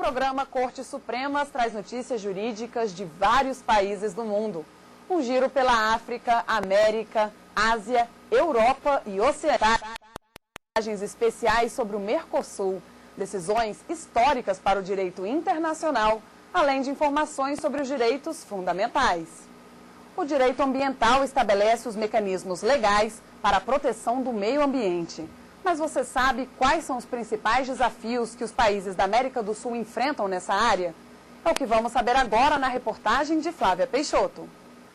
programa Cortes Supremas traz notícias jurídicas de vários países do mundo. Um giro pela África, América, Ásia, Europa e Oceania. Mensagens especiais sobre o Mercosul, decisões históricas para o direito internacional, além de informações sobre os direitos fundamentais. O direito ambiental estabelece os mecanismos legais para a proteção do meio ambiente. Mas você sabe quais são os principais desafios que os países da América do Sul enfrentam nessa área? É o que vamos saber agora na reportagem de Flávia Peixoto.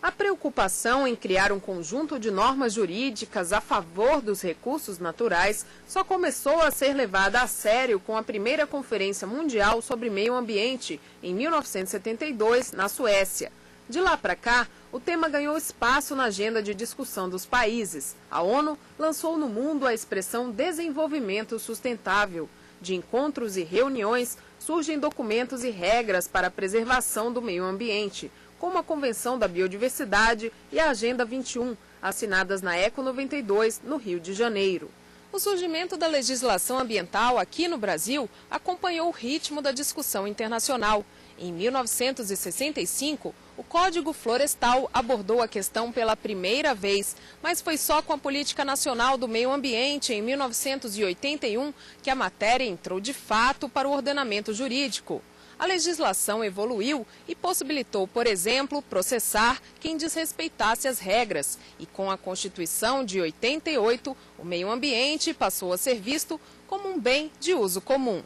A preocupação em criar um conjunto de normas jurídicas a favor dos recursos naturais só começou a ser levada a sério com a primeira Conferência Mundial sobre Meio Ambiente, em 1972, na Suécia. De lá para cá, o tema ganhou espaço na agenda de discussão dos países. A ONU lançou no mundo a expressão desenvolvimento sustentável. De encontros e reuniões, surgem documentos e regras para a preservação do meio ambiente, como a Convenção da Biodiversidade e a Agenda 21, assinadas na ECO 92, no Rio de Janeiro. O surgimento da legislação ambiental aqui no Brasil acompanhou o ritmo da discussão internacional. Em 1965, o Código Florestal abordou a questão pela primeira vez, mas foi só com a Política Nacional do Meio Ambiente, em 1981, que a matéria entrou de fato para o ordenamento jurídico. A legislação evoluiu e possibilitou, por exemplo, processar quem desrespeitasse as regras. E com a Constituição de 88, o meio ambiente passou a ser visto como um bem de uso comum.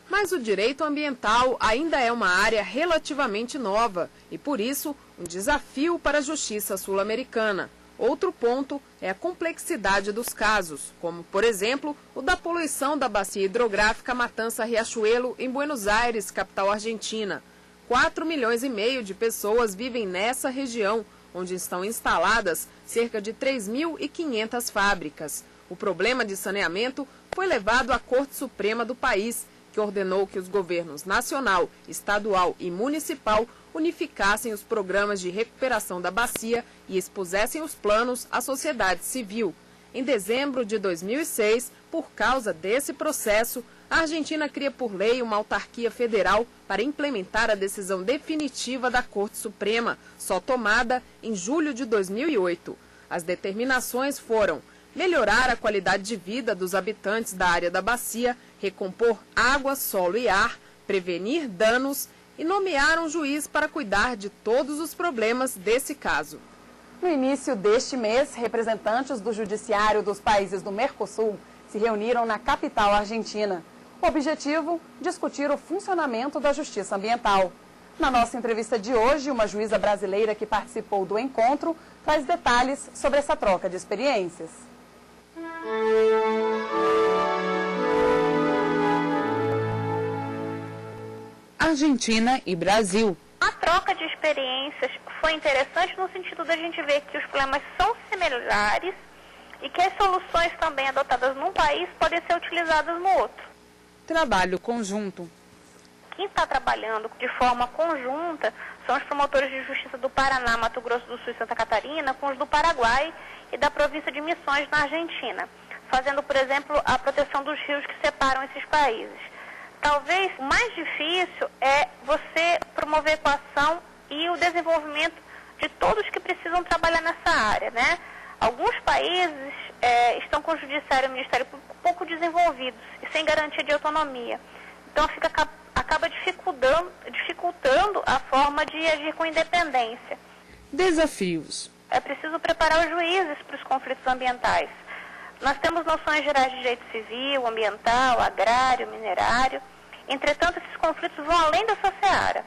Mas o direito ambiental ainda é uma área relativamente nova e, por isso, um desafio para a justiça sul-americana. Outro ponto é a complexidade dos casos, como, por exemplo, o da poluição da bacia hidrográfica Matanza-Riachuelo, em Buenos Aires, capital argentina. 4,5 milhões de pessoas vivem nessa região, onde estão instaladas cerca de 3.500 fábricas. O problema de saneamento foi levado à Corte Suprema do país, que ordenou que os governos nacional, estadual e municipal unificassem os programas de recuperação da bacia e expusessem os planos à sociedade civil. Em dezembro de 2006, por causa desse processo, a Argentina cria por lei uma autarquia federal para implementar a decisão definitiva da Corte Suprema, só tomada em julho de 2008. As determinações foram melhorar a qualidade de vida dos habitantes da área da bacia, recompor água, solo e ar, prevenir danos e nomear um juiz para cuidar de todos os problemas desse caso. No início deste mês, representantes do Judiciário dos países do Mercosul se reuniram na capital argentina. O objetivo, discutir o funcionamento da justiça ambiental. Na nossa entrevista de hoje, uma juíza brasileira que participou do encontro traz detalhes sobre essa troca de experiências. Argentina e Brasil. A troca de experiências foi interessante no sentido da gente ver que os problemas são similares e que as soluções também adotadas num país podem ser utilizadas no outro. Trabalho conjunto. Quem está trabalhando de forma conjunta são os promotores de justiça do Paraná, Mato Grosso do Sul e Santa Catarina, com os do Paraguai e da província de Missões na Argentina, fazendo, por exemplo, a proteção dos rios que separam esses países. Talvez o mais difícil é você promover a equação e o desenvolvimento de todos que precisam trabalhar nessa área, né? Alguns países estão com o Judiciário e o Ministério Público pouco desenvolvidos e sem garantia de autonomia. Então acaba dificultando a forma de agir com independência. Desafios. É preciso preparar os juízes para os conflitos ambientais. Nós temos noções gerais de direito civil, ambiental, agrário, minerário. Entretanto, esses conflitos vão além dessa seara.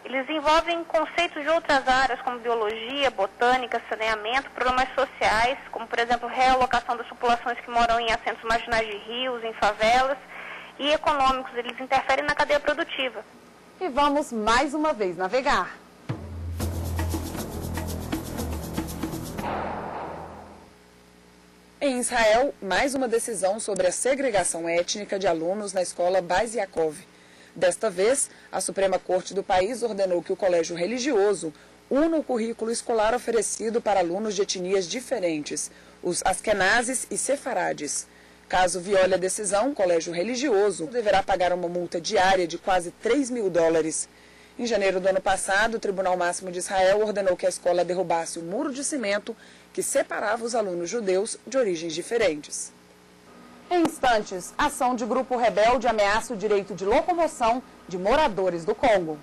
Eles envolvem conceitos de outras áreas, como biologia, botânica, saneamento, problemas sociais, como, por exemplo, realocação das populações que moram em assentos marginais de rios, em favelas, e econômicos. Eles interferem na cadeia produtiva. E vamos mais uma vez navegar. Em Israel, mais uma decisão sobre a segregação étnica de alunos na escola Bais Yaakov. Desta vez, a Suprema Corte do país ordenou que o colégio religioso una o currículo escolar oferecido para alunos de etnias diferentes, os askenazes e sefarades. Caso viole a decisão, o colégio religioso deverá pagar uma multa diária de quase $3.000. Em janeiro do ano passado, o Tribunal Máximo de Israel ordenou que a escola derrubasse o muro de cimento que separava os alunos judeus de origens diferentes. Em instantes, ação de grupo rebelde ameaça o direito de locomoção de moradores do Congo.